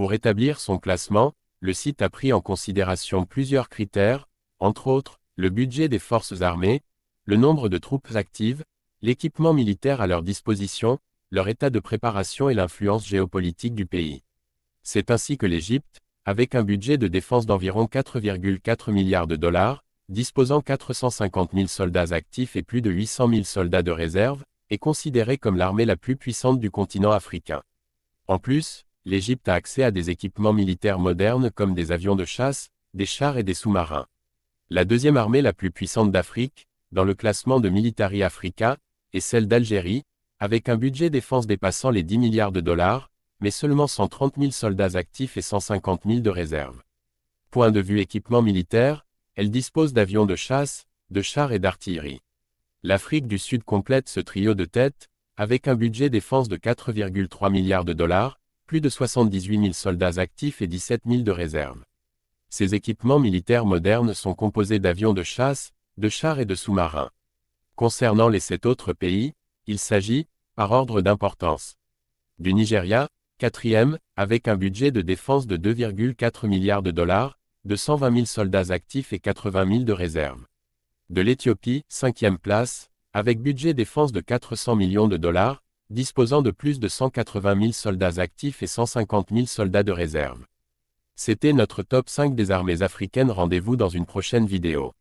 Pour établir son classement, le site a pris en considération plusieurs critères, entre autres, le budget des forces armées, le nombre de troupes actives, l'équipement militaire à leur disposition, leur état de préparation et l'influence géopolitique du pays. C'est ainsi que l'Égypte, avec un budget de défense d'environ 4,4 milliards de dollars, disposant 450 000 soldats actifs et plus de 800 000 soldats de réserve, est considérée comme l'armée la plus puissante du continent africain. En plus, l'Égypte a accès à des équipements militaires modernes comme des avions de chasse, des chars et des sous-marins. La deuxième armée la plus puissante d'Afrique, dans le classement de Military Africa, est celle d'Algérie, avec un budget défense dépassant les 10 milliards de dollars, mais seulement 130 000 soldats actifs et 150 000 de réserve. Point de vue équipement militaire, elle dispose d'avions de chasse, de chars et d'artillerie. L'Afrique du Sud complète ce trio de tête, avec un budget défense de 4,3 milliards de dollars, plus de 78 000 soldats actifs et 17 000 de réserve. Ces équipements militaires modernes sont composés d'avions de chasse, de chars et de sous-marins. Concernant les 7 autres pays, il s'agit, par ordre d'importance, du Nigeria, 4e, avec un budget de défense de 2,4 milliards de dollars, de 120 000 soldats actifs et 80 000 de réserve. De l'Éthiopie, 5e place, avec budget défense de 400 millions de dollars, disposant de plus de 180 000 soldats actifs et 150 000 soldats de réserve. C'était notre top 5 des armées africaines. Rendez-vous dans une prochaine vidéo.